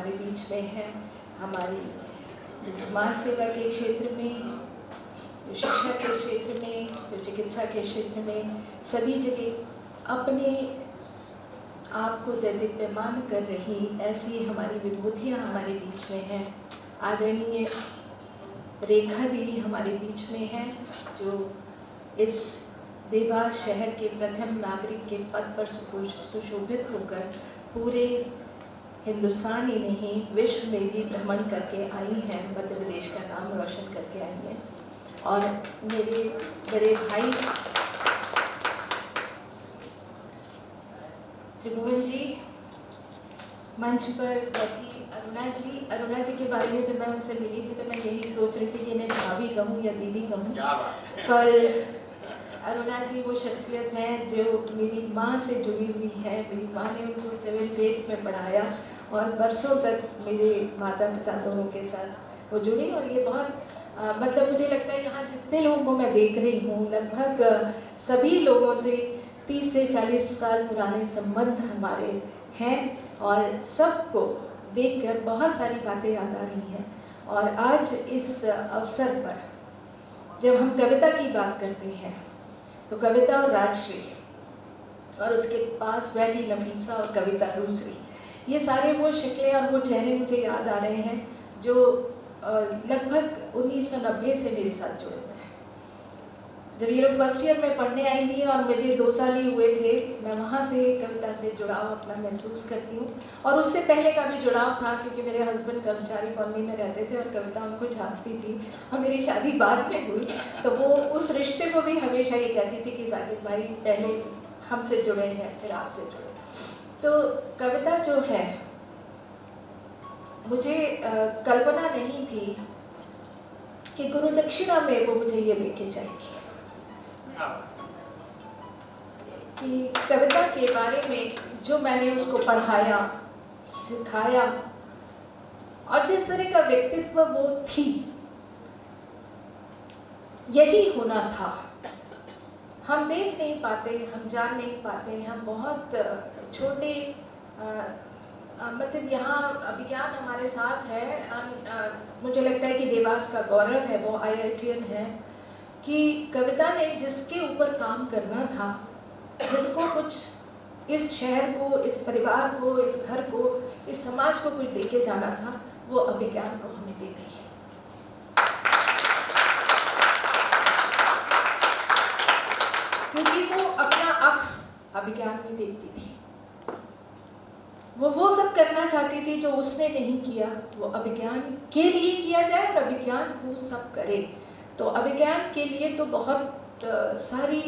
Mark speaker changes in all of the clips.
Speaker 1: हमारे बीच में हैं। हमारी जो समाज सेवा के क्षेत्र में, जो शिक्षा के क्षेत्र में, जो चिकित्सा के क्षेत्र में, सभी जगह अपने आप को दैदीप्यमान कर रही ऐसी हमारी विभूतियाँ हमारे बीच में हैं। आदरणीय रेखा दीदी हमारे बीच में हैं, जो इस देवास शहर के प्रथम नागरिक के पद पर सुशोभित होकर पूरे हिंदुस्तान ही नहीं विश्व में भी भ्रमण करके आई हैं, मध्य प्रदेश का नाम रोशन करके आई हैं। और मेरे बड़े भाई त्रिभुवन जी, मंच पर बैठी अरुणा जी के बारे में जब मैं उनसे मिली थी तो मैं यही सोच रही थी कि इन्हें भाभी कहूँ या दीदी कहूँ, पर अरुणा जी वो शख्सियत हैं जो मेरी माँ से जुड़ी हुई है। मेरी माँ ने उनको 7th 8th में पढ़ाया और बरसों तक मेरे माता पिता दोनों के साथ वो जुड़ी। और ये बहुत मतलब मुझे लगता है यहाँ जितने लोगों को मैं देख रही हूँ, लगभग सभी लोगों से 30 से 40 साल पुराने संबंध हमारे हैं और सबको देखकर बहुत सारी बातें याद आ रही हैं। और आज इस अवसर पर जब हम कविता की बात करते हैं तो कविता और राजश्री और उसके पास बैठी नफीसा और कविता दूसरी, ये सारे वो शक्लें और वो चेहरे मुझे याद आ रहे हैं जो लगभग 1990 से मेरे साथ जुड़े हुए हैं। जब ये लोग फर्स्ट ईयर में पढ़ने आई थी और मुझे 2 साल ही हुए थे, मैं वहाँ से कविता से जुड़ाव अपना महसूस करती हूँ। और उससे पहले का भी जुड़ाव था क्योंकि मेरे हस्बैंड कर्मचारी कॉलोनी में रहते थे और कविता उनको जानती थी और मेरी शादी बाद में हुई, तो वो उस रिश्ते को भी हमेशा ये कहती थी कि साकिब भाई पहले हमसे जुड़े हैं फिर आपसे जुड़े। तो कविता जो है, मुझे कल्पना नहीं थी कि गुरु दक्षिणा में वो मुझे ये देके जाएगी कि कविता के बारे में जो मैंने उसको पढ़ाया, सिखाया और जिस तरह का व्यक्तित्व वो थी, यही होना था। हम देख नहीं पाते, हम जान नहीं पाते, हम बहुत छोटे मतलब यहाँ विज्ञान हमारे साथ है। मुझे लगता है कि देवास का गौरव है, वो IITian है कि कविता ने जिसके ऊपर काम करना था, जिसको कुछ इस शहर को, इस परिवार को, इस घर को, इस समाज को कुछ देके जाना था, वो अभिज्ञान को हमें दे गई। क्योंकि वो अपना अक्स अभिज्ञान में देखती थी। वो सब करना चाहती थी जो उसने नहीं किया, वो अभिज्ञान के लिए किया जाए और अभिज्ञान वो सब करे। तो अभिज्ञान के लिए तो बहुत सारी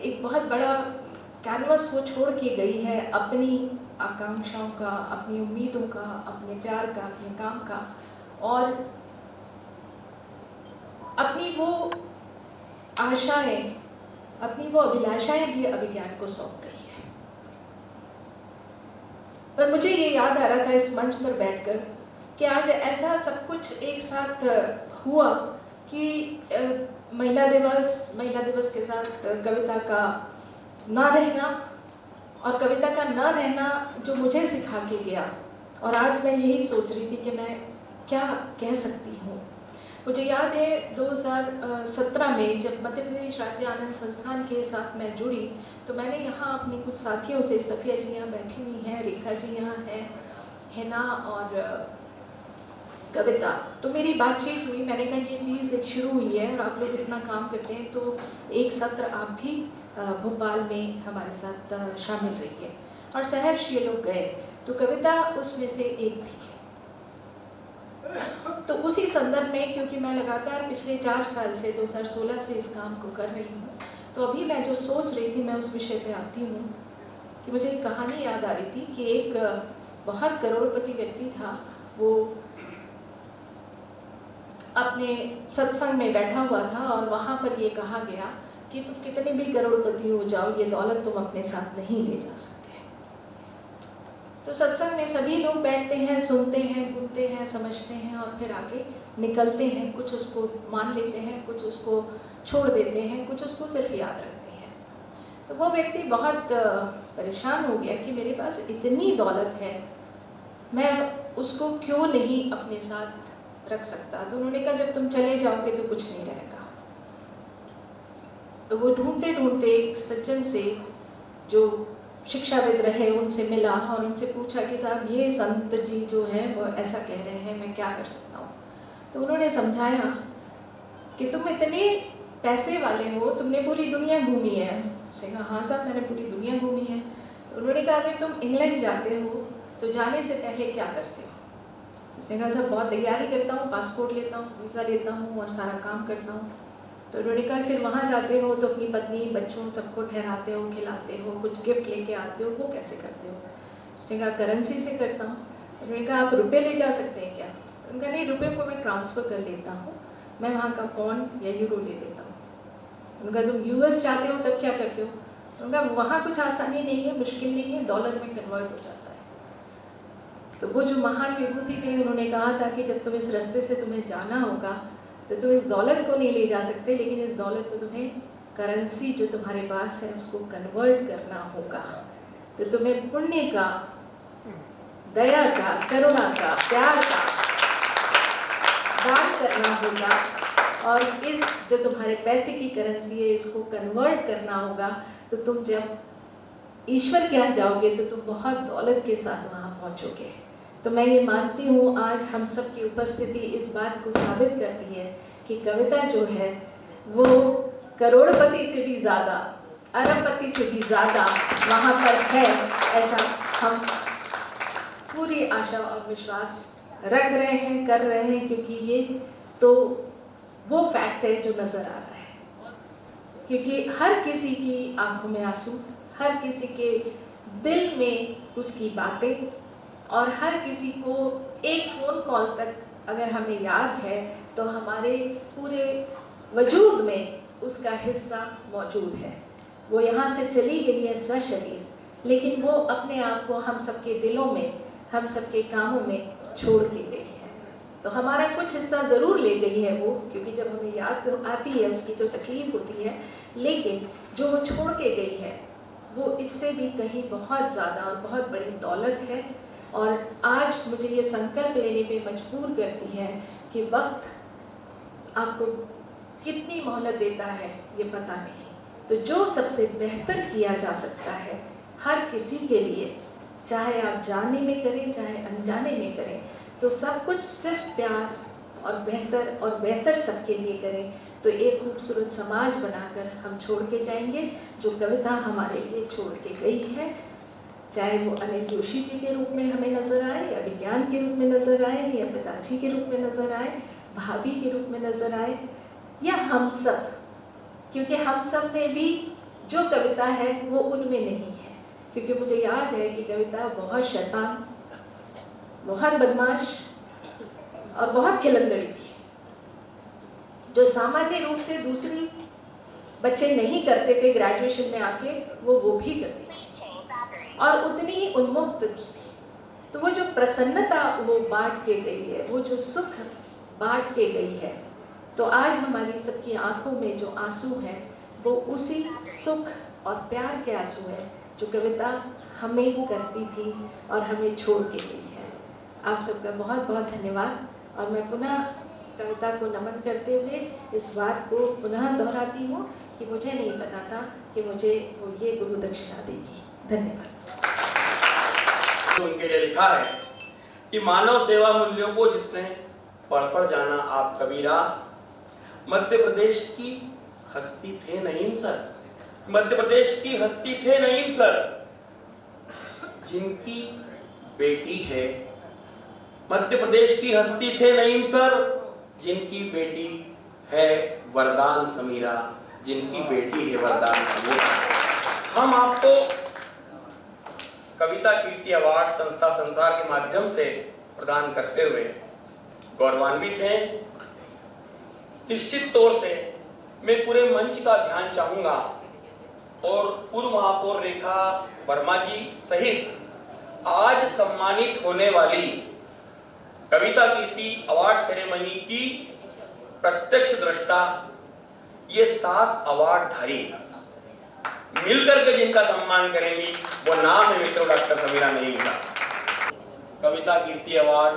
Speaker 1: एक बहुत बड़ा कैनवस वो छोड़ के गई है, अपनी आकांक्षाओं का, अपनी उम्मीदों का, अपने प्यार का, अपने काम का और अपनी वो आशाएं, अपनी वो अभिलाषाएं भी अभिज्ञान को सौंप गई है। पर मुझे ये याद आ रहा था इस मंच पर बैठकर कि आज ऐसा सब कुछ एक साथ हुआ कि महिला दिवस के साथ कविता का ना रहना और कविता का ना रहना जो मुझे सिखा के गया। और आज मैं यही सोच रही थी कि मैं क्या कह सकती हूँ। मुझे याद है 2017 में जब मध्य प्रदेश राज्य आनंद संस्थान के साथ मैं जुड़ी तो मैंने यहाँ अपनी कुछ साथियों से, सफिया जी यहाँ बैठी हुई हैं, रेखा जी यहाँ हैं, हिना और कविता, तो मेरी बातचीत हुई। मैंने कहा ये चीज़ एक शुरू हुई है और आप लोग इतना काम करते हैं तो एक सत्र आप भी भोपाल में हमारे साथ शामिल रहिए। और सहर्ष ये लोग गए, तो कविता उसमें से एक थी। तो उसी संदर्भ में, क्योंकि मैं लगातार पिछले 4 साल से 2016 से इस काम को कर रही हूँ, तो अभी मैं जो सोच रही थी मैं उस विषय पे आती हूँ कि मुझे एक कहानी याद आ रही थी कि एक बहुत करोड़पति व्यक्ति था। वो अपने सत्संग में बैठा हुआ था और वहाँ पर ये कहा गया कि तुम कितने भी करोड़पति हो जाओ, ये दौलत तुम अपने साथ नहीं ले जा सकते। तो सत्संग में सभी लोग बैठते हैं, सुनते हैं, गुनते हैं, समझते हैं और फिर आगे निकलते हैं। कुछ उसको मान लेते हैं, कुछ उसको छोड़ देते हैं, कुछ उसको सिर्फ याद रखते हैं। तो वो व्यक्ति बहुत परेशान हो गया कि मेरे पास इतनी दौलत है, मैं उसको क्यों नहीं अपने साथ रख सकता। तो उन्होंने कहा जब तुम चले जाओगे तो कुछ नहीं रहेगा। तो वो ढूंढते ढूंढते एक सज्जन से जो शिक्षाविद रहे उनसे मिला और उनसे पूछा कि साहब ये संत जी जो हैं वो ऐसा कह रहे हैं, मैं क्या कर सकता हूँ। तो उन्होंने समझाया कि तुम इतने पैसे वाले हो, तुमने पूरी दुनिया घूमी है। उसने कहा हाँ साहब मैंने पूरी दुनिया घूमी है। तो उन्होंने कहा अगर तुम इंग्लैंड जाते हो तो जाने से पहले क्या करते हो। उसने कहा साहब बहुत तैयारी करता हूँ, पासपोर्ट लेता हूँ, वीज़ा लेता हूँ और सारा काम करता हूँ। तो उन्होंने कहा फिर वहाँ जाते हो तो अपनी पत्नी बच्चों सबको ठहराते हो, खिलाते हो, कुछ गिफ्ट लेके आते हो, वो कैसे करते हो। उसने कहा करेंसी से करता हूँ। उन्होंने कहा आप रुपये ले जा सकते हैं क्या। उन्होंने कहा नहीं, रुपये को मैं ट्रांसफ़र कर लेता हूँ, मैं वहाँ का पौंड या यूरो ले लेता हूँ। उनका तुम यूएस जाते हो तब क्या करते हो। उनका वहाँ कुछ आसानी नहीं है, मुश्किल नहीं है, डॉलर में कन्वर्ट हो जाता है। तो वो जो महान विभूति थे उन्होंने कहा था कि जब तुम इस रास्ते से तुम्हें जाना होगा तो तुम इस दौलत को नहीं ले जा सकते, लेकिन इस दौलत को तुम्हें करेंसी जो तुम्हारे पास है उसको कन्वर्ट करना होगा। तो तुम्हें पुण्य का, दया का, करुणा का, प्यार का दान करना होगा और इस जो तुम्हारे पैसे की करेंसी है इसको कन्वर्ट करना होगा। तो तुम जब ईश्वर के यहाँ जाओगे तो तुम बहुत दौलत के साथ वहाँ पहुँचोगे। तो मैं ये मानती हूँ आज हम सब की उपस्थिति इस बात को साबित करती है कि कविता जो है वो करोड़पति से भी ज़्यादा, अरबपति से भी ज़्यादा वहाँ पर है, ऐसा हम पूरी आशा और विश्वास रख रहे हैं, कर रहे हैं, क्योंकि ये तो वो फैक्ट है जो नज़र आ रहा है। क्योंकि हर किसी की आंखों में आंसू, हर किसी के दिल में उसकी बातें, और हर किसी को एक फ़ोन कॉल तक अगर हमें याद है तो हमारे पूरे वजूद में उसका हिस्सा मौजूद है। वो यहाँ से चली गई है सशरीर, लेकिन वो अपने आप को हम सबके दिलों में, हम सबके कामों में छोड़ के गई है। तो हमारा कुछ हिस्सा ज़रूर ले गई है वो, क्योंकि जब हमें याद आती है उसकी तो तकलीफ होती है, लेकिन जो वो छोड़ के गई है वो इससे भी कहीं बहुत ज़्यादा और बहुत बड़ी दौलत है। और आज मुझे ये संकल्प लेने पे मजबूर करती है कि वक्त आपको कितनी मोहलत देता है ये पता नहीं। तो जो सबसे बेहतर किया जा सकता है हर किसी के लिए, चाहे आप जाने में करें चाहे अनजाने में करें, तो सब कुछ सिर्फ प्यार और बेहतर सबके लिए करें, तो एक खूबसूरत समाज बनाकर हम छोड़ के जाएंगे। जो कविता हमारे लिए छोड़ के गई है, चाहे वो अनिल जोशी जी के रूप में हमें नज़र आए, या विज्ञान के रूप में नज़र आए, या पिताजी के रूप में नज़र आए, भाभी के रूप में नज़र आए, या हम सब, क्योंकि हम सब में भी जो कविता है वो उनमें नहीं है। क्योंकि मुझे याद है कि कविता बहुत शैतान, बहुत बदमाश और बहुत खिलंदड़ी थी, जो सामान्य रूप से दूसरी बच्चे नहीं करते थे, ग्रेजुएशन में आके वो भी करती थी और उतनी ही उन्मुक्त भी थी। तो वो जो प्रसन्नता वो बांट के गई है, वो जो सुख बांट के गई है, तो आज हमारी सबकी आंखों में जो आंसू हैं वो उसी सुख और प्यार के आंसू हैं जो कविता हमें करती थी और हमें छोड़ के गई है। आप सबका बहुत बहुत धन्यवाद। और मैं पुनः कविता को नमन करते हुए इस बात को पुनः दोहराती हूँ कि मुझे नहीं पता था कि मुझे वो ये गुरु दक्षिणा देगी। धन्यवाद।
Speaker 2: उनके लिए लिखा है कि मानव सेवा मूल्यों को जिसने पढ़ जाना आप कबीरा, मध्य प्रदेश की हस्ती थे नईम सर, मध्य प्रदेश की हस्ती थे नईम सर, जिनकी बेटी है, मध्य प्रदेश की हस्ती थे नईम सर, जिनकी बेटी है वरदान समीरा, जिनकी बेटी है वरदान समीरा। हम आपको कविता कीर्ति अवार्ड संस्था संसार के माध्यम से प्रदान करते हुए गौरवान्वित हैं। निश्चित तौर से मैं पूरे मंच का ध्यान चाहूंगा और पूर्व महापौर रेखा वर्मा जी सहित आज सम्मानित होने वाली कविता कीर्ति अवार्ड सेरेमनी की प्रत्यक्ष दृष्टा ये 7 अवार्डधारी मिलकर के जिनका सम्मान करेंगी वो नाम है मित्रों डॉक्टर समीरा नईम का। कविता कीर्ति अवार्ड